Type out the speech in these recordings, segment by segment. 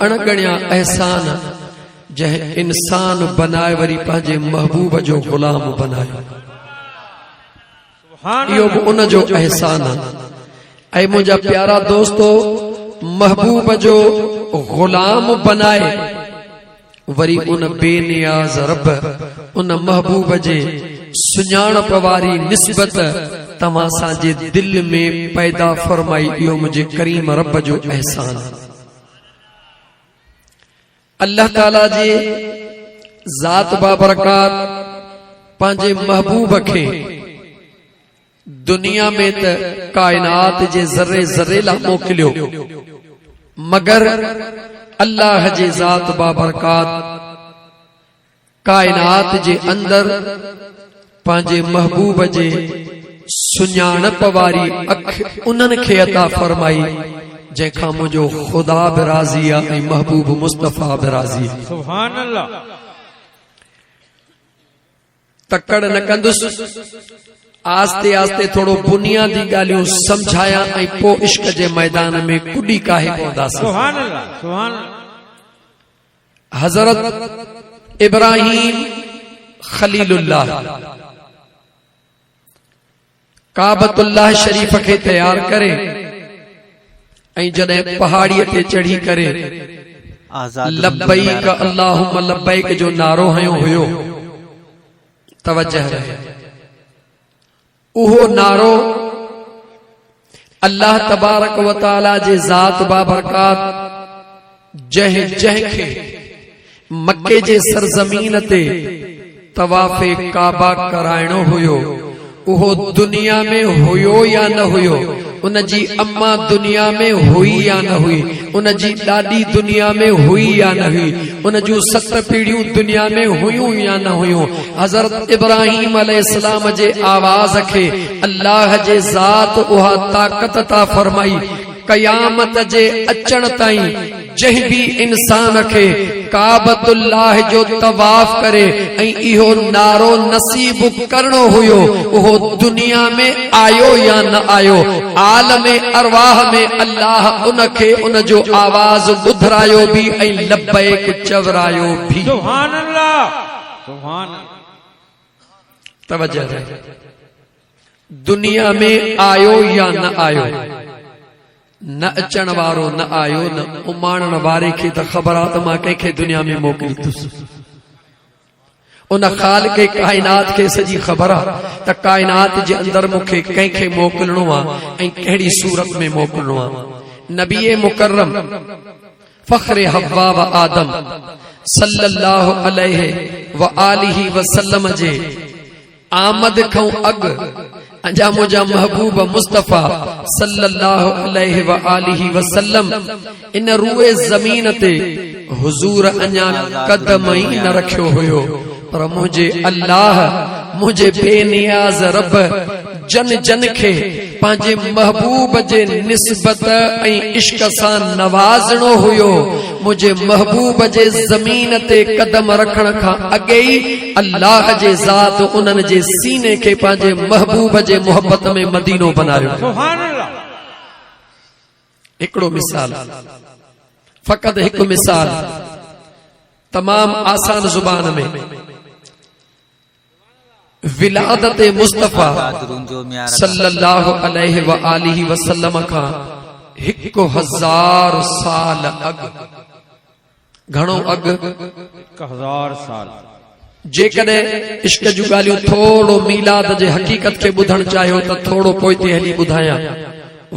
अणगणिया एहसान जह इंसान बनाए वरी पंहिंजे महबूब जो गुलाम बनाए। इहो बि उन जो एहसान आहे। ऐं मुंहिंजा प्यारा दोस्तो, महबूब जो गुलाम बनाए वरी उन बेनियाज रब उन महबूब जे सुञाणप वारी निस्बत तव्हां असांजे दिल में पैदा फरमाई। इहो मुंहिंजे करीम रब जो एहसान। अल्लाह ताला जे ज़ात बाबरकात पंहिंजे महबूब खे दुनिया में त कायनात जे ज़र्रे ज़र्रे ला मोकिलियो, मगर अल्लाह जे ज़ात बाबरकात कायनात जे अंदर पंहिंजे महबूब जे सुञाणप वारी अख उन्हनि खे अता फरमाई जंहिंखां मुंहिंजो ख़ुदा बि राज़ी आहे ऐं महबूब मुस्तफ़ा बि राज़ी आहे। सुभान अल्लाह। तकड़ न कंदुसि, आस्ते आस्ते थोड़ो बुनियादी ॻाल्हियूं समझाया ऐं पोइ इश्क जे मैदान में कुॾी काहे पवंदासीं। सुभान अल्लाह, सुभान अल्लाह। हज़रत इब्राहीम खलीलुल्लाह काबतुल्लाह शरीफ खे तैयार करे ऐं जॾहिं पहाड़ीअ ते चढ़ी करे लब्बैक अल्लाहुम्मा लब्बैक जो नारो हयो हुयो, तवज्जह रहे, उहो नारो अल्लाह तबारक व तआला जे ज़ात बाबरकात जंहिं खे मक्के जे सरजमीन ते तवाफ़े काबा कराइणो हुयो, उहो दुनिया में हुयो या न हुयो, उन जी अम्मा दुनिया में हुई या न हुई, उन जी ॾाॾी दुनिया में हुई या न हुई, उन जूं 7 पीढ़ियूं दुनिया में हुयूं या न हुयूं, हज़रत इब्राहीम अलैहिस्सलाम जे आवाज़ खे अल्लाह जे ज़ात उहा ताक़त ता फरमाई क़यामत जे अचण ताईं जंहिं भी इंसान खे काबतुल्लाह जो तवाफ करे ऐं इहो नारो नसीब करणो हुयो, उहो दुनिया में आयो या न आयो, आलम अरवाह में अल्लाह उनखे उन जो आवाज़ ॿुधरायो भी ऐं लब्बैक चवरायो भी। सुभान अल्लाह, सुभान अल्लाह। तवज्जो है, दुनिया में आयो या न आयो, न अचण वारो न आयो, न उमाणण वारे खे त ख़बर आहे त मां कंहिंखे दुनिया में मोकिलींदुसि। उन ख़ालिक़ कायनात खे सॼी ख़बर आहे त कायनात जे अंदर मूंखे कंहिंखे मोकिलणो आहे ऐं कहिड़ी सूरत में मोकिलणो आहे। नबी मुकर्रम फ़ख्र हव्वा व आदम सल्लल्लाहु अलैहि व आलिहि वसल्लम जे आमद खां अॻु अजा मुंहिंजा महबूब मुस्तफ़ा सल्लल्लाहु अलैहि व आलिहि वसल्लम इन रूए ज़मीन ते हुजूर अञा कदम ई न रखियो हुयो, पर मुंहिंजे अल्लाह मुंहिंजे बेनियाज़ रब जन जन खे पंहिंजे महबूब जे निस्बत ऐं इश्क सां नवाज़णो हुयो। मुंहिंजे महबूब जे ज़मीन ते कदम रखण खां अॻे ई अल्लाह जे ज़ात उन्हनि जे सीने खे पंहिंजे महबूब जे मोहब्बत में मदीनो बनायो। सुभान अल्लाह। हिकिड़ो मिसाल, फ़क़त हिकु मिसाल, तमाम आसान ज़ुबान में विलादत मुस्तफ़ा सल्लल्लाहु अलैहि व आलिहि वसल्लम खां 1000 साल अॻु, घणो अॻु? 1000 साल। जेकॾहिं इश्क जूं ॻाल्हियूं थोड़ो मीलाद जे हक़ीक़त खे ॿुधण चाहियो त थोड़ो पोइ ते हली ॿुधायां,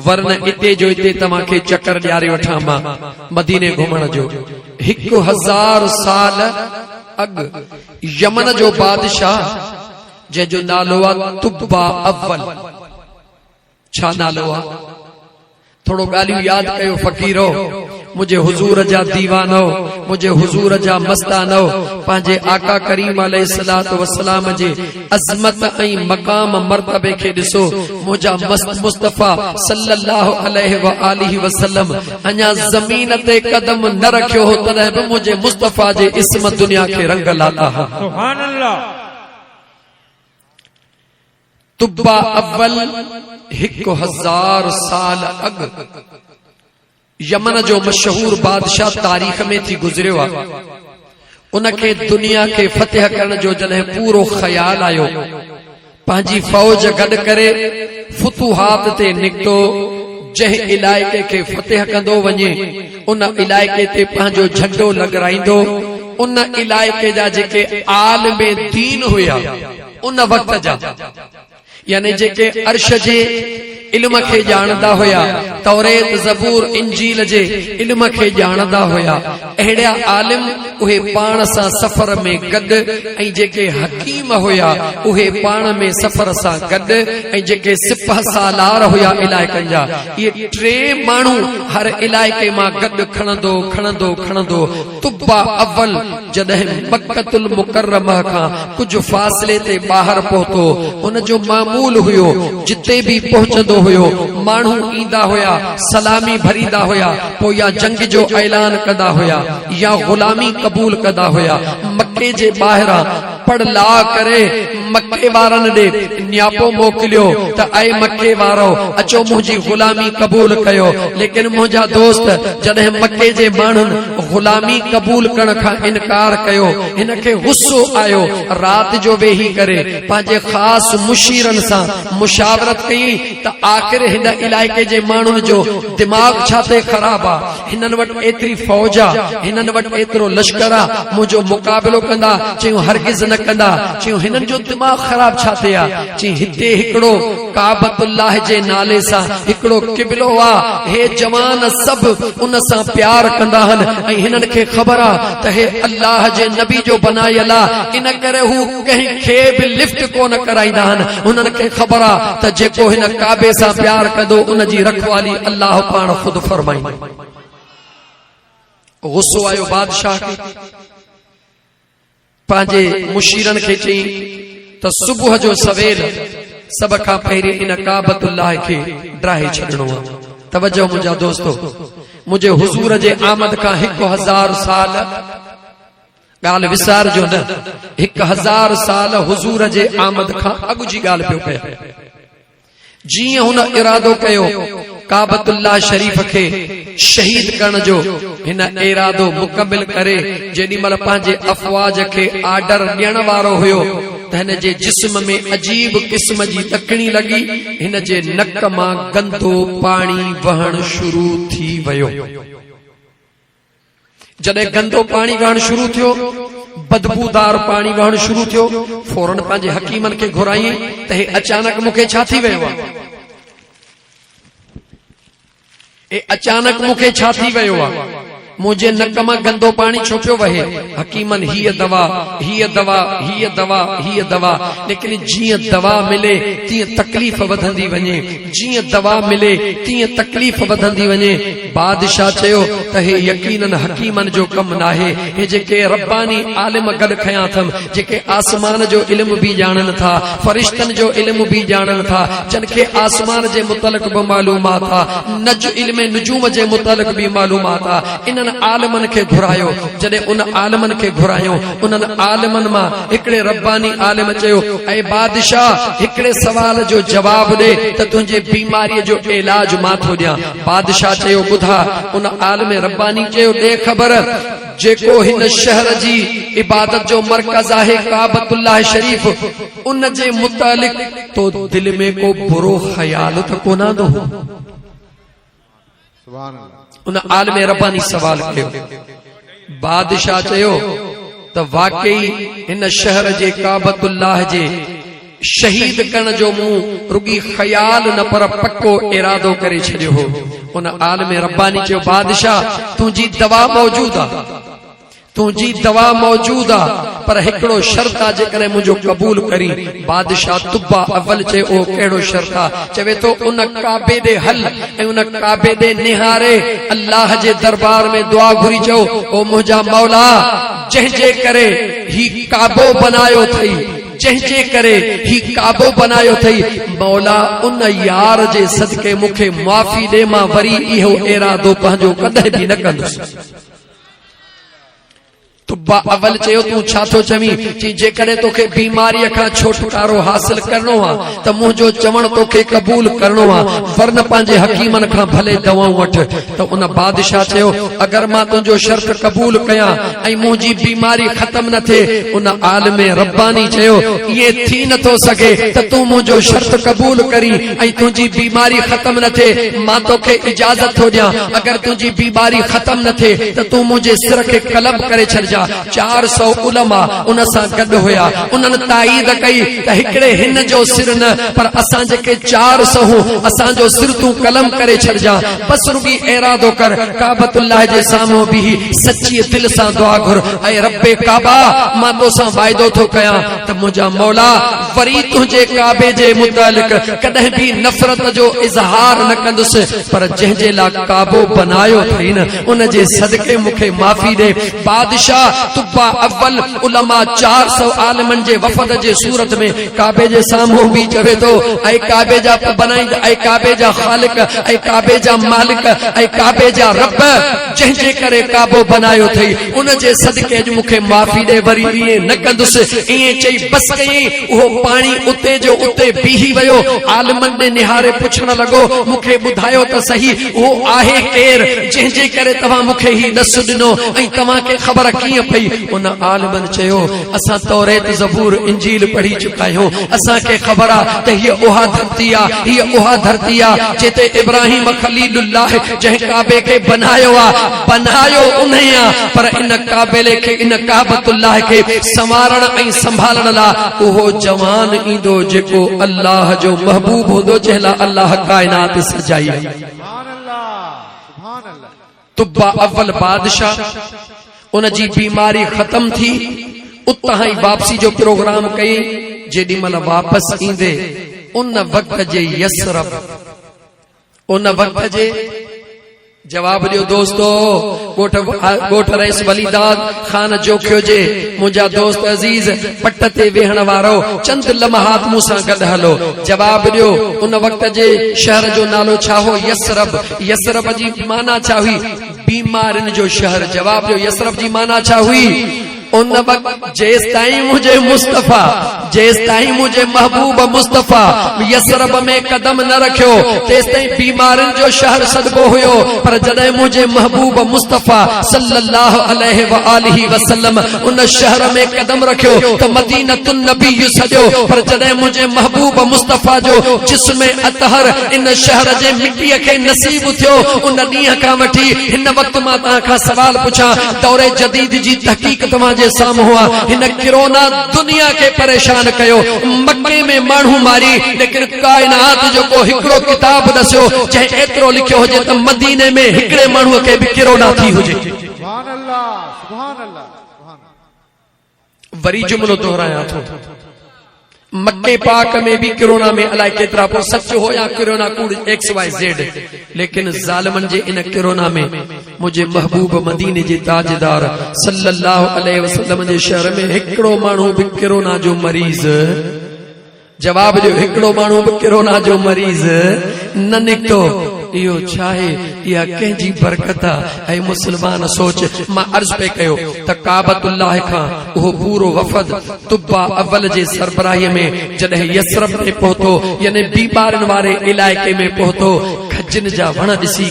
वरन इते जो इते तव्हांखे चकर ॾियारे वठां मां मदीने घुमण जो। 1000 साल अॻु यमन जो बादशाह जंहिंजो नालो आहे तुब्बा अव्वल, छा नालो आहे? थोड़ो ॻाल्हियूं यादि कयो फ़क़ीरो, मुंहिंजे हुजूर जा दीवानो, मुंहिंजे हुजूर जा मस्तानो, पंहिंजे आका करीम अलैहिस्सलातु वस्सलाम जे अज़मत ऐं मक़ाम मर्तबे खे ॾिसो। मुंहिंजा मुस्तफ़ा सल्लल्लाहु अलैहि व आलिहि वसल्लम अञा ज़मीन ते कदम न रखियो हो, तॾहिं बि मुंहिंजे मुस्तफ़ा जे इस्म दुनिया खे रंग लाता। सुभान अल्लाह। तुब्बा अव्वल 1000 साल अॻु यमन जो मशहूर बादशाह तारीख़ में थी गुज़रियो आहे। उनखे दुनिया के फतेह करण जो जॾहिं पूरो ख्याल आयो, पंहिंजी फौज गॾु करे फुतूहात ते निकितो। जंहिं इलाइक़े खे फतेह कंदो वञे उन इलाइक़े ते पंहिंजो झंडो लॻराईंदो। उन इलाइक़े जा जेके आलिम दीन हुया उन वक़्त जा, यानी जेके अर्श जे इल्म खे ॼाणंदा हुया, तौरेत ज़बूर इंजील जे इल्म खे ॼाणंदा हुया, अहिड़ा आलिम उहे पाण सां सफ़र में गॾु, ऐं जेके हकीम हुया उहे पाण में सफ़र सां गॾु, ऐं जेके सिपह सालार हुया इलाइक़नि जा, इहे टे माण्हू हर इलाइक़े मां गॾु खणंदो खणंदो खणंदो तुब्बा अव्वल जॾहिं मक्कतुल मुकर्रमह खां कुझु फ़ासिले ते ॿाहिरि पहुतो, उन जो मामूल हुयो जिते बि पहुचंदो हुयो माण्हू ईंदा हुया, सलामी भरींदा हुया, पोइ या जंग जो ऐलान कंदा हुया या गुलामी क़बूल कंदा हुया। मक्के जे ॿाहिरां पड़ला करे मक्के वारनि ॾे न्यापो मोकिलियो त ऐं मक्के वारो अचो मुंहिंजी गुलामी क़बूल कयो। लेकिन मुंहिंजा दोस्त जॾहिं मक्के जे माण्हुनि गुलामी क़बूल करण खां इनकार कयो, हिन खे गुस्सो आयो। राति जो वेही करे पंहिंजे ख़ासि मुशीरनि सां मुशावरत कई त आख़िर हिन इलाइक़े जे माण्हुनि जो दिमाग़ छा ते ख़राब आहे, हिननि वटि एतिरी फौज आहे, हिननि वटि एतिरो लश्कर आहे, मुंहिंजो मुक़ाबिलो कंदा? चयूं हरगिज़ न कंदा। चयूं हिननि जो दिमाग़ ख़राब छा ते आहे? चई हिते हिकिड़ो काबतुल्लाह जे नाले सां हिकिड़ो क़िबलो आहे, हे जवान सभु उन सां प्यार कंदा आहिनि, ऐं हिननि खे ख़बर आहे त हे अल्लाह जे नबी जो बनायल आहे, इन करे हू कंहिंखे बि लिफ्ट कोन कराईंदा आहिनि। हुननि खे ख़बर आहे त जेको हिन काबे सां प्यार कंदो उन जी रखवाली अल्लाह पाण ख़ुदि फरमाईंदो। गुस्सो आयो बादशाह खे, पंहिंजे मुशीरनि खे चई त सुबुह जो सवेल सभ खां पहिरीं इन काबतुल्लाह खे ड्राहे छॾणो आहे। तवजो मुंहिंजा दोस्तो, मुंहिंजे हुज़ूर जे आमद खां 1000 साल, ॻाल्हि विसारजो न, 1000 साल हुज़ूर जे आमद खां अॻु जी ॻाल्हि पियो कयां। जीअं हुन इरादो कयो काबतुल्लाह शरीफ खे शहीद करण जो, हिन इरादो मुकमिल करे जेॾी महिल पंहिंजे अफ़वाज खे आर्डर ॾियण वारो हुयो त हिन जे जिस्म में अजीब क़िस्म जी तकड़ी लॻी, हिन जे नक मां गंदो पाणी वहण शुरू थी वियो। जॾहिं गंदो पाणी वहण शुरू थियो, बदबूदार पाणी वहण शुरू थियो, फौरन पंहिंजे हकीमनि खे घुराई त हे अचानक मूंखे छा थी वियो आहे, ए अचानक मूंखे छा थी वियो आहे, मुंहिंजे नक मां गंदो पाणी छो पियो वहे? हकीमन हीअ दवा, हीअ दवा, हीअ दवा, हीअ दवा। लेकिन जीअं दवा मिले तीअं तकलीफ़ वधंदी वञे, जीअं दवा मिले तीअं तकलीफ़ वधंदी वञे। बादशाह चयो त हे यकीनन हकीमन जो कम नाहे, हे जेके रब्बानी आलिम गॾु खयां अथमि, जेके आसमान जो इल्म बि ॼाणनि था, फरिश्तनि जो इल्म बि ॼाणनि था, जिन खे आसमान जे मुतलक बि मालूमात आहे, इल्म नुजूम जे मुतलक बि मालूमात आहे। इन्हनि आलिमनि खे घुरायो। जॾहिं उन आलिमनि खे घुरायो, उन्हनि आलिमनि मां हिकिड़े रब्बानी आलिम चयो, ऐं बादशाह हिकिड़े सवाल जो जवाब ॾे त तुंहिंजे बीमारीअ जो इलाज मां थो ॾियां। बादशाह चयो ॿुधा। उन आलिम रब्बानी चयो ॾे ख़बर, जेको हिन शहर जी इबादत जो मरकज़ आहे काबतुल्लाह शरीफ, उन जे मुतालिक तो दिल में को बुरो ख्याल त कोन आंदो? उन आलिम रब्बानी सवाल कयो। बादशाह चयो त वाकई हिन शहर जे काबतुल्लाह जे शहीद करण जो मूं रुगी ख्याल न पर पक्को इरादो करे छॾियो हो। उन आलिम रब्बानी चयो बादशाह तुंहिंजी दवा मौजूद आहे, तुंहिंजी दवा मौजूद आहे, पर हिकिड़ो शर्त आहे जेकॾहिं मुंहिंजो क़बूल करी। बादशाह तुब्बा अव्वल चयो ओ कहिड़ो शर्त आहे? चवे तो उन काबे ॾे हल ऐं उन काबे ॾे निहारे अल्लाह जे दरबार में दुआ घुरी चओ, ओ मुंहिंजा मौला, जंहिंजे करे ही काबो बनायो अथई, जंहिंजे करे ही काबो बनायो अथई, मौला उन यार जे सदके मूंखे माफ़ी ॾे, मां वरी इहो इरादो पंहिंजो कॾहिं बि न कंदुसि। तुब्बा अवल चयो तू छा थो चवी चई जेकॾहिं तोखे बीमारीअ खां छुटकारो हासिल करणो आहे त मुंहिंजो चवण तोखे क़बूल करणो आहे वरन पंहिंजे हकीमनि खां भले दवाऊं वठ। त उन बादशाह चयो अगरि मां तुंहिंजो शर्त क़बूल कयां ऐं मुंहिंजी बीमारी ख़तम न थिए, उन आलिम रब्बानी चयो ईअं थी नथो सघे त तूं मुंहिंजो शर्त क़बूल करी ऐं तुंहिंजी बीमारी ख़तम न थिए, मां तोखे इजाज़त थो ॾियां अगरि तुंहिंजी बीमारी ख़तम न थिए त तूं मुंहिंजे सिर खे कलम करे छॾिजां। 400 उलमा उन सां गॾु हुया, उन्हनि ताईद कई त हिकिड़े हिन जो सिर न पर असां जेके 400 असांजो सिर तूं कलम करे छॾिजां। बस रुगी इरादो कर काबतुल्लाह जे साम्हूं बीही सची दिल सां दुआ घुर, ऐं रब्बे काबा मां तोसां वाइदो थो कयां त मुंहिंजा मौला वरी तुंहिंजे काबे जे मुतालिक कॾहिं बि नफ़रत जो इज़हार न कंदुसि, पर जंहिंजे लाइ काबो बनायो अथई न उन जे सदके मूंखे माफ़ी ॾे। बादशाह तुब्बा अव्वल उलमा 400 आलिमनि जे वफ़द जे सूरत में काबे जे साम्हूं बि चवे थो ऐं काबे जा बनाईंद ऐं काबे जा ख़ालिक ऐं काबे जा मालिक ऐं काबे जा रब जंहिंजे करे काबो बनायो अथई उन जे सदके अॼु मूंखे माफ़ी ॾे, वरी ईअं न कंदुसि। ईअं चई बस कयईं, उहो पाणी उते जो उते बीही वियो। आलिमनि ॾे निहारे पुछण लॻो मूंखे ॿुधायो त सही उहो आहे केरु जंहिंजे करे तव्हां मूंखे ही नस ॾिनो ऐं तव्हांखे ख़बर कीअं पई? उन आलिमनि चयो असां तौरेत ज़बूर इंजील पढ़ी चुका आहियूं, असांखे ख़बर आहे त हीअ उहा धरती आहे, हीअ उहा धरती आहे जिते इब्राहिम खलीलुल्लाह जंहिं काबे खे बनायो आहे बनायो उन ई आहे, पर इन काबेले खे इन काबतुल्लाह खे संवारण ऐं संभालण लाइ उहो जवान ईंदो जेको अल्लाह जो महबूब हूंदो, जंहिं लाइ अल्लाह काइनात सजाई। तुब्बा अव्वल बादशाह उन जी बीमारी ख़त्म थी, उतां ई वापसी जो प्रोग्राम कई। जेॾी महिल वापसि ईंदे उन वक़्त जे यसरब उन वक़्त जे जवाब ॾियो दोस्तो, ॻोठ रईस वलीदाद ख़ान जोखियो जे मुंहिंजा दोस्त अज़ीज़ पट ते वेहण वारो चंद लम्हात मूंसां गॾु हलो। जवाब ॾियो उन वक़्त जे शहर जो नालो छा हो? यसरब। यसरब जी माना छा हुई? बीमारियुनि जो शहर। जवाब ॾियो यसरब जी माना छा हुई? उन वक़्त जेसिताईं मुंहिंजे मुस्तफ़ा जेसिताईं मुंहिंजे महबूब मुस्तफ़ा यसरब में कदम न रखियो तेसिताईं बीमारियुनि जो शहर सॾिबो हुयो, पर जॾहिं मुंहिंजे महबूब मुस्तफ़ा सल्लल्लाहु अलैहि व आलिहि वसल्लम उन शहर में कदम रखियो त मदीनतुन नबी सॼो, पर जॾहिं मुंहिंजे महबूब मुस्तफ़ा जो जिस्म अतहर इन शहर जे मिटीअ खे नसीब थियो, उन ॾींहं खां वठी हिन वक़्त मां तव्हां खां सवाल पुछां, दौरे जदीद जी तहक़ीक़ तव्हां जे साम्हूं आहे। हिन किरोना दुनिया खे परेशान कयो, मक्के में माण्हू मारी, लेकिन काइनात जो को हिकिड़ो किताब दसियो जंहिं एतिरो लिखियो हुजे त मदीने में हिकिड़े माण्हूअ खे बि किरोना थी हुजे। सुभान अल्लाह, सुभान अल्लाह, सुभान अल्लाह। वरी जुमलो दोहरायां थो, मक्के पाक में भी किरोना में अलाए केतिरा पोइ सच हो या किरोना कूड़ XYZ, लेकिन ज़ालिमनि जे इन किरोना में मुंहिंजे महबूब मदीने जे ताजदार सल्लल्लाहु अलैहि वसल्लम जे शहर में हिकिड़ो माण्हू बि किरोना जो मरीज़, जवाब ॾियो, हिकिड़ो माण्हू बि किरोना जो मरीज़ न निकितो। इहो छा आहे? इहा कंहिंजी बरकत आहे। ऐं मुस्लमान सोच, मां अर्ज़ पे कयो त काबतुल्लाह खां उहो पूरो वफ़द तुब्बा अव्वल जे सरबराहीअ में जॾहिं यसरब में पहुतो, यानी बीमारनि वारे इलाइक़े में पहुतो, खजनि जा वण ॾिसी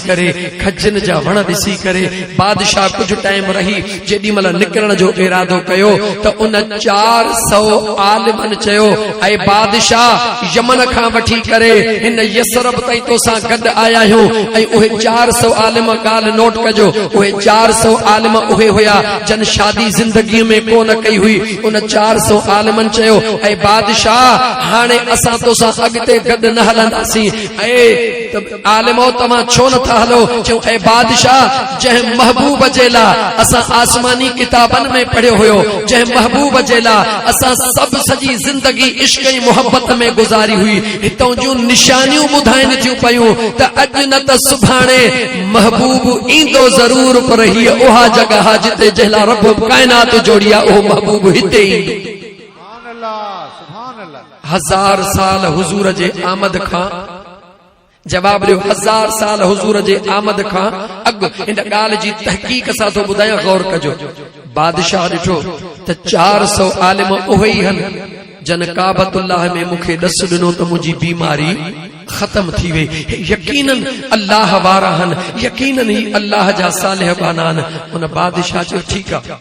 करे बादशाह कुझु टाइम रही जेॾी महिल निकिरण जो इरादो कयो त उन 400 आलिमनि चयो ऐं बादशाह यमन खां वठी करे हिन यसरब ताईं तोसां गॾु आया आहियूं, ऐं उहे 400 आलिम ॻाल्हि नोट कजो, उहे 400 आलिम उहे हुया जन शादी ज़िंदगीअ में कोन कई हुई। उन 400 आलिमनि चयो ऐं बादशाह हाणे असां तोसां अॻिते गॾु न हलंदासीं। ऐं आलिमो तव्हां छो नथा हलो? चयो ऐं बादशाह जंहिं महबूब जे लाइ असां आसमानी किताबनि में पढ़ियो हुयो, जंहिं महबूब जे लाइ असां सभु सॼी ज़िंदगी इश्क ऐं मोहब्बत में गुज़ारी हुई, हितां जूं निशानियूं ॿुधाइनि थियूं पयूं त अॼु न त सुभाणे महबूब ईंदो ज़रूर, पर हीअ उहा जॻह जिते जंहिं लाइ रब काइनात जोड़ी आहे उहो महबूब हिते ईंदो। सुभान अल्लाह, सुभान अल्लाह। 1000 साल हुजूर जे आमद खां, जवाब ॾियो, 1000 साल हुजूर जे आमद खां अॻु इन ॻाल्हि जी तहक़ीक़ सां थो ॿुधायां, गौर कजो। बादशाह ॾिठो त 400 आलिम उहे ई हन जन काबतुल्लाह में मूंखे ॾस ॾिनो त मुंहिंजी बीमारी खत्म थी वई। यकीनन अल्लाह वारा हन, यकीनन ही अल्लाह जा सालिह बाना हन। उन बादशाह चयो ठीकु आहे।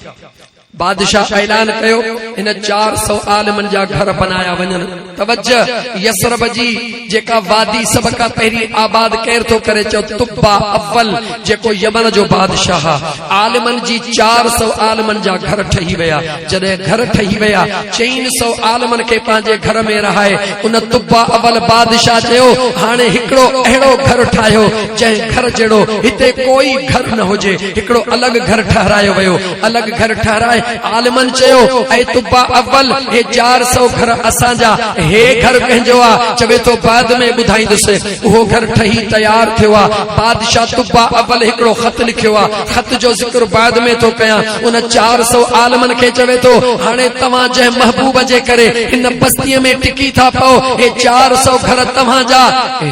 बादशाह ऐलान कयो इन 400 आलिमन जा घर बनाया वञन। तवज्जो, यसरब जी जेका वादी सब खां पहिरीं आबाद केर थो करे, चयो तुब्बा अव्वल जेको यमन जो बादशाह आलिमन जी 400 आलिमन जा घर ठही विया। जॾहिं घर ठही विया 300 आलिमन खे पंहिंजे घर में रहाए उन तुब्बा अव्वल बादशाह चयो हाणे हिकिड़ो अहिड़ो घर ठाहियो जंहिं घर जहिड़ो हिते कोई घर न हुजे। हिकिड़ो अलॻि घर ठहरायो वियो। अलॻि घर ठहराए आलिमन चयो ऐ तुब्बा अव्वल हे 400 घर असांजा, हे घर कंहिंजो आहे? चवे तो बाद में ॿुधाईंदुसि। उहो घर ठही तयार थियो आहे। बादशाह तुब्बा अव्वल हिकिड़ो ख़त लिखियो आहे। ख़त जो ज़िक्र बाद में तो कयां। उन 400 आलिमन खे चवे तो हाणे तव्हां जंहिं महबूब जे करे हिन बस्तीअ में टिकी था पओ, हे 400 घर तव्हांजा।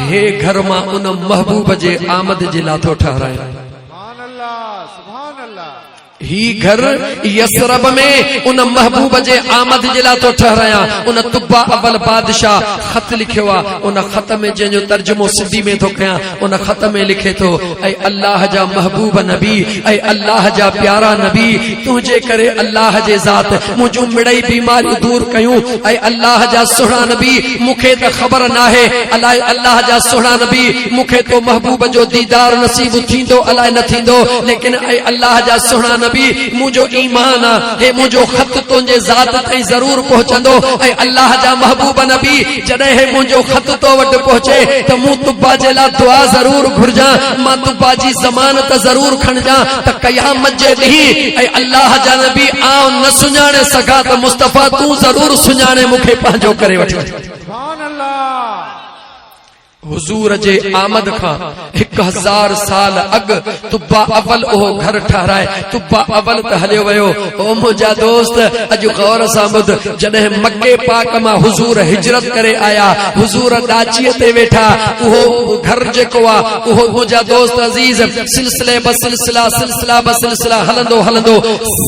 हे घर मां उन महबूब जे आमद जे लाइ थो ठहराए। सुभान अल्लाह, सुभान अल्लाह। ही घर यसरब में उन महबूब जे आमद जे लाइ तो ठहराया। उन तुब्बा अव्वल बादशाह ख़त लिखियो आहे। उन ख़त में जंहिंजो तर्जुमो सिंधी में तो कयां, उन ख़त में लिखे तो ऐ अल्लाह जा महबूब नबी, ऐ अल्लाह जा प्यारा नबी, तुंहिंजे करे अल्लाह जे ज़ात मुंहिंजूं मिड़ई बीमारियूं दूर कयूं। ऐ अल्लाह जा सुहिणा नबी, मूंखे त ख़बर नाहे अलाए अल्लाह जा सुहिणा नबी मूंखे तो महबूब जो दीदार नसीब थींदो अलाए न थींदो, लेकिन ऐ अल्लाह जा सुहिणा नबी मुझो ईमान है, मुझो खत तुंहिंजे ज़ात ताईं जरूर पहुचंदो। ऐं अल्लाह जा महबूब नबी जॾहिं हे मुंहिंजो खत तो वटि पहुचे त मूं तुब्बा जे लाइ दुआ जरूर घुर्जां, मां तुब्बा जी ज़मानत जरूर खणजां त क़यामत जे ॾींहुं ऐं अल्लाह जा नबी आउं न सुञाणे सघां त मुस्तफ़ा तूं जरूर सुञाणे मूंखे पंहिंजो करे वठ। सुभान अल्लाह। हुजूर जे आमद खां 1000 साल अॻु तुब्बा अव्वल उहो घर ठहराए। तुब्बा अव्वल त हलियो वियो। ओ मुंहिंजा दोस्त अॼु गौर सां ॿुध, जॾहिं मके पाक मां हुजूर हिजरत करे आया, हुजूर ॾाचीअ ते वेठा, उहो घर जेको आहे उहो मुंहिंजा दोस्त अज़ीज़ सिलसिले बसिलसिला सिलसिला बसिलसिला हलंदो हलंदो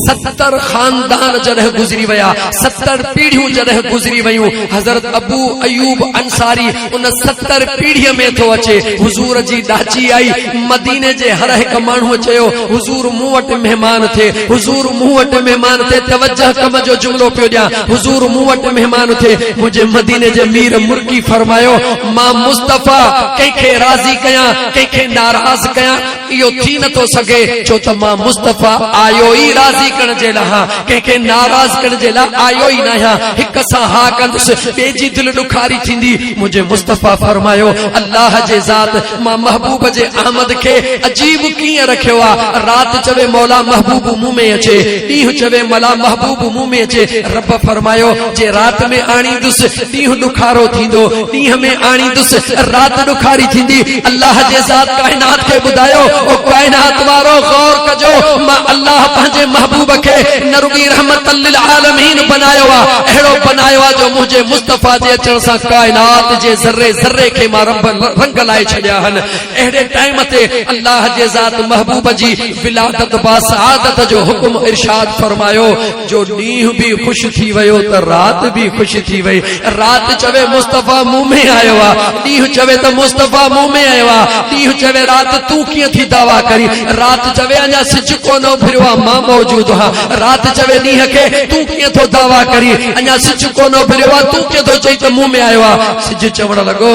70 खानदान जॾहिं गुज़री विया, 70 पीढ़ियूं जॾहिं गुज़री वियूं, हज़रत अबू अयूब अंसारी उन 70 पीढ़ीअ में थो अचे। हुजूर जी ॾाची आई। मदीने जे हर हिकु माण्हूअ चयो हुजूर मूं वटि महिमान थे, हुजूर मूं वटि महिमान थे। तवज्जो कम जो जुमिलो पियो ॾियां, हुजूर मूं वटि महिमान थे। मुंहिंजे मदीने जे मीर मुर्गी फरमायो मां मुस्तफ़ा कंहिंखे राज़ी कयां कंहिंखे नाराज़ कयां इहो थी नथो सघे, छो त मां मुस्तफ़ा आयो ई राज़ी करण जे लाइ, कंहिंखे नाराज़ करण जे लाइ आयो ई न आहियां। हिक सां हा कंदुसि ॿिए जी दिलि ॾुखारी थींदी। मुंहिंजे मुस्तफ़ा फरमायो अल्लाह जे ज़ात मां महबूब जे आमद खे अजीब कीअं रखियो आहे। रात चवे मौला महबूब मुंह में अचे, ॾींहुं चवे मौला महबूब मुंह में अचे। रब फरमायो जे रात में आणींदुसि ॾींहुं ॾुखारो थींदो, ॾींहं में आणींदुसि रात ॾुखारी थींदी। अल्लाह जे ज़ात काइनात खे ॿुधायो ओ काइनात वारो गौर कजो, मां अल्लाह पंहिंजे महबूब खे न रुॻी रहमत लिल आलमीन बनायो आहे, अहिड़ो बनायो आहे जो मुंहिंजे मुस्तफ़ा जे अचण सां काइनात जे ज़र्रे ज़र्रे खे मां रंग लाए छॾिया आहिनि। अहिड़े टाइम ते अल्लाह जे ज़ात महबूब जी विलादत बासआदत जो हुक्म इरशाद फरमायो जो ॾींहुं बि ख़ुशि थी वियो त रात बि ख़ुशि थी वई। रात चवे मुस्तफ़ा मुंह में आयो आहे, ॾींहुं चवे त मुस्तफ़ा मुंह में आयो आहे। ॾींहुं चवे रात तूं कीअं थी दावा करी, रात चवे अञा सिज कोन उभिरियो आहे मां मौजूद आहियां। रात चवे ॾींहं खे तूं कीअं थो दावा करी, अञा सिज कोन उभिरियो आहे, तूं कीअं थो चई त मुंह में आयो आहे। सिज चवण लॻो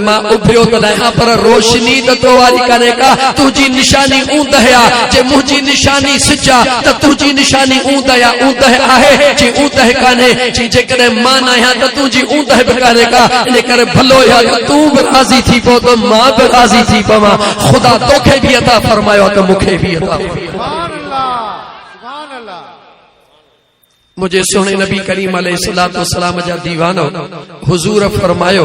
मां उभिरियो त न आहियां पर रोशनी त तो वारी कान्हे का, तुंहिंजी निशानी ऊंद आहे। जे मुंहिंजी निशानी सिज आहे त तुंहिंजी निशानी ऊंद आहे। जे ऊंद कान्हे जे जेकॾहिं मां न आहियां त तुंहिंजी ऊंद बि कान्हे का। इन करे भलो या तूं बि राज़ी थी पओ त मां बि राज़ी थी पवां। ख़ुदा तोखे बि अता फरमायो त मूंखे बि अता। सुभान अल्लाह, सुभान अल्लाह। मुझे सोने नबी करीम अलैहिस्सलातु वस्सलाम जा दीवानो हुजूर फरमायो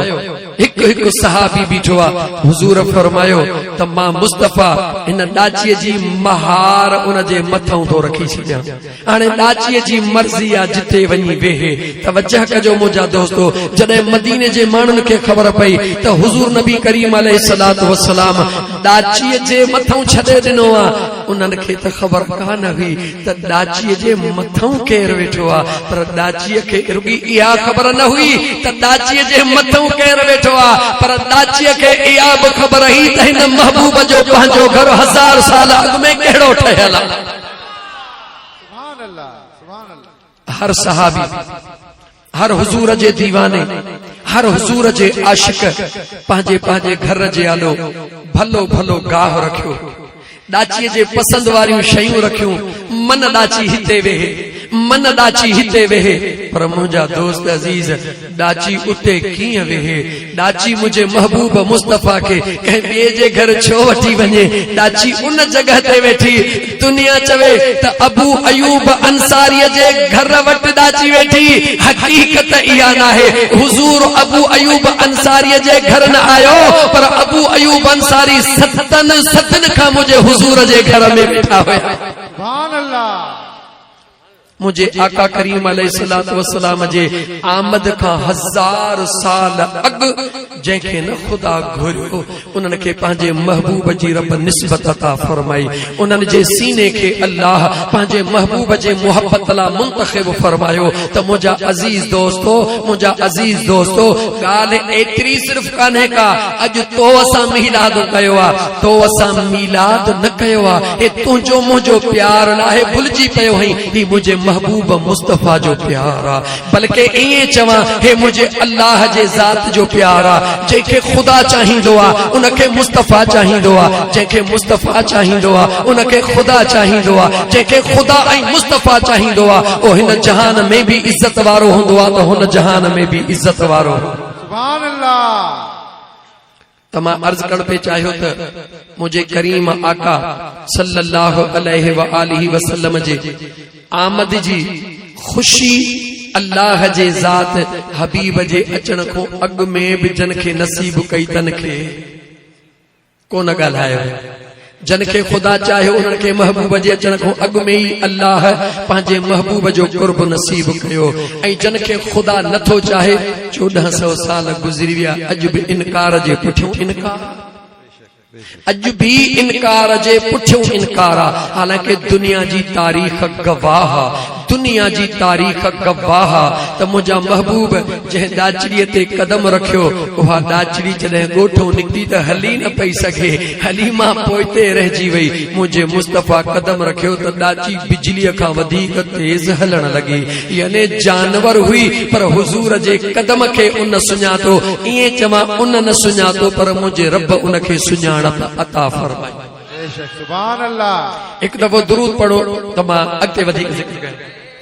हिकु हिकु सहाबी बीठो आहे। हुजूर फरमायो त मां मुस्तफ़ा इन ॾाचीअ जी महार उन जे मथां थो रखी छॾियां। हाणे ॾाचीअ जी मर्ज़ी आहे जिथे वञी वेहे। तवज्जो कजो मुंहिंजा दोस्तो, जॾहिं मदीने जे माण्हुनि खे ख़बर पई त हुजूर नबी करीम अलैहिस्सलातु वस्सलाम दाची जे मथां छॾे ॾिनो आहे उन्हनि खे त ख़बर कान हुई त दाची जे मथां केरु वेठो आहे पर दाचीअ खे रुॻी इहा ख़बर न हुई त दाचीअ जे मथां केरु वेठो आहे पर दाचीअ खे इहा बि ख़बर हुई त हिन महबूब जो पंहिंजो घर 1000 साल अॻु में कहिड़ो ठहियल आहे। सुभान अल्लाह सुभान अल्लाह। हर सहाबी हर हुजूर जे दीवाने हर हुजूर जे आशिक पंहिंजे पंहिंजे घर जे आलो भलो भलो गाह रखियो दाची जे पसंद वारियूं शयूं रखियूं मन दाची हिते वेहे मन दाची हिते वेहे पर मुंहिंजा दोस्त अजीज दाची उते कीअं वेहे दाची मुंहिंजे महबूब मुस्तफा खे कंहिं ॿिए जे घर छो वठी वञे दाची उन जगह ते वेठी दुनिया चवे त अबू अयूब अंसारीअ जे घर वटि दाची वेठी हकीकत इहा नाहे हुजूर अबू अयूब अंसारीअ जे घर न आयो पर अबू अयूब अंसारी सतन खां मुंहिंजे हुजूर जे घर में वेठा हुया। सुभान अल्लाह। मुझे आका करीम अलैहिस्सलातु वस्सलाम जे आमद का 1000 साल अग जंहिंखे न खुदा घुरियो उन्हनि खे पंहिंजे महबूब जी रब निस्बत अता फरमाई उन्हनि जे सीने खे अल्लाह पंहिंजे महबूब जे मोहब्बत ला मुंतखब फरमायो। त मुंहिंजा अजीज दोस्तो ॻाल्हि एतिरी सिर्फ़ कान्हे का अॼु तो असां मीलाद कयो आहे तो असां मीलाद न कयो आहे हे तुंहिंजो मुंहिंजो प्यार नाहे भुलिजी पियो आहीं ही मुंहिंजे महबूब मुस्तफा जो प्यार आ बल्कि इएं चवां हे मुंहिंजे अल्लाह जे ज़ात जो प्यार आ जंहिंखे ख़ुदा चाहींदो आहे उनखे मुस्तफा चाहींदो आहे जंहिंखे मुस्तफा चाहींदो आहे उनखे ख़ुदा चाहींदो आहे जंहिंखे ख़ुदा ऐं मुस्तफा चाहींदो आहे ओ हिन जहान में भी इज्जत वारो हूंदो आहे त हुन जहान में भी इज्जत वारो। सुभान अल्लाह। त मां अर्ज़ करण पे चाहियो त मुंहिंजे करीम आका सल्लल्लाहु अलैहि व आलिहि वसल्लम जे आमद जी खुशी अल्लाह जे ज़ात हबीब जे अचण को अॻु में बि जन खे नसीब कई तन खे कोन ॻाल्हायो जन खे ख़ुदा चाहियो उन्हनि खे महबूब जे अचण को अॻु में ई अल्लाह पंहिंजे महबूब जो कुर्ब नसीब कयो ऐं जन खे ख़ुदा नथो चाहे 1400 साल गुज़री विया अॼु बि इनकार जे पुठियों इनकार अॼु भी इनकार जे पुठियों इनकार आ हालांकि दुनिया जी तारीख़ गवाह दुनिया जी तारीख़ गवाह त मुंहिंजा महबूब जंहिं दाचड़ीअ ते कदम रखियो उहा दाचड़ी जॾहिं ॻोठो निकिती त हली न पई सघे हली मां पोइते रहिजी वई मुंहिंजे मुस्तफा कदम रखियो त दाची बिजलीअ खां वधीक तेज हलण लॻी यानी जानवर हुई पर हुजूर जे कदम खे उन सुञातो ईअं चवां उन न सुञातो पर मुंहिंजे रब उनखे सुञाणप अता फरमाई। सुभान अल्लाह। एक दफ़ो दुरूद पढ़ो त मां अॻिते वधीक ज़िक्र कयां।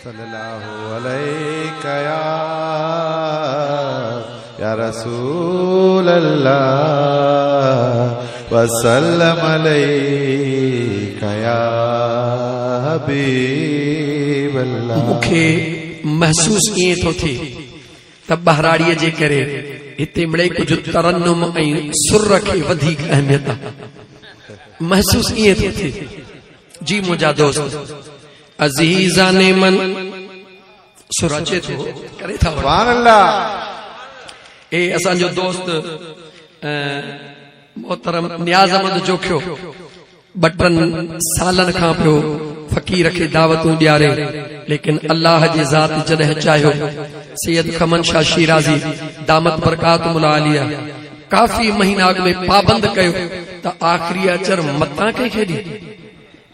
सल्लल्लाहु अलैका या रसूल अल्लाह वसल्लम अलैका या हबीब अल्लाह। मूंखे महसूस कीअं थो थिए त बहराड़ीअ जे करे हिते मिड़ई कुझु तरन्नुम ऐं सुर खे वधीक अहमियत आहे महसूस कीअं थो थिए जी मुंहिंजा दोस्त अजीज़ाने मन सुर अचे थो करे था सुभान अल्लाह। ए असांजो दोस्त मोहतरम नियाज़ अहमद जोखियो 2 सालनि खां पियो फ़कीर खे दावतूं ॾियारे लेकिन अल्लाह जी ज़ात जॾहिं चाहियो सैयद खमन शाह शिराज़ी दामत बरकातुहुल आलिया काफ़ी महीना अॻु में पाबंद कयो त आख़िरी अचर मतां कंहिंखे ॾी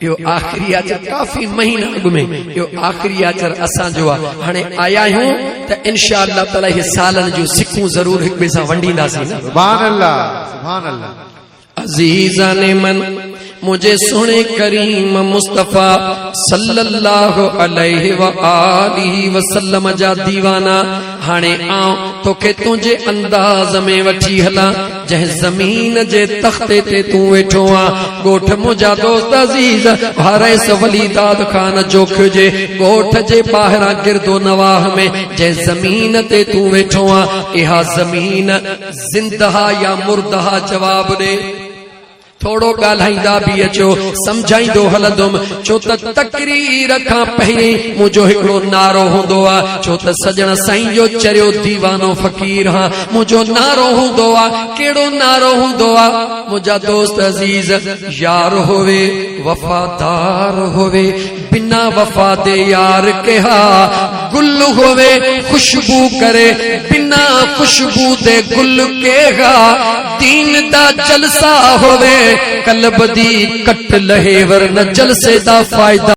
यो आखिरी अचर काफ़ी महीना अॻु में यो आखिरी अचर असांजो आहे हाणे आया आहियूं त इंशाअल्लाह ताला हे सालनि जूं सिकूं ज़रूर हिक ॿिए सां वंडींदासीं। सुभान अल्लाह सुभान अल्लाह। अज़ीज़ाने मन मुझे सोने करीम मुस्तफा सल्लल्लाहु अलैहि व आलिहि वसल्लम जा दीवाना हाणे आऊं तोखे तुंहिंजे अंदाज़ में वठी हलां जंहिं ज़मीन जे तख्ते ते तूं वेठो आ ॻोठ मुंहिंजा दोस्त अज़ीज़ हारिस वली दाद खान जोखियो जे ॻोठ जे ॿाहिरां गिरदो नवाह में जंहिं ज़मीन ते तूं वेठो आ इहा ज़मीन ज़िंदहा या मुर्दहा जवाब ॾे थोड़ो ॻाल्हाईंदा बि अचो सम्झाईंदो हलंदुमि छो त तकरीर खां पहिरीं मुंहिंजो हिकिड़ो नारो हूंदो आहे छो त सजण साईं जो चरियो दीवानो फ़कीर हा मुंहिंजो नारो हूंदो आहे कहिड़ो नारो हूंदो आहे मुंहिंजा दोस्त अज़ीज़ यार होवे वफ़ादार होवे बिना वफ़ा दे यार के हा गुल होवे खुशबू करे बिना खुशबू दे गुल के हा दीन दा जलसा होवे कल्ब दी कट लहे वरन जलसे दा फायदा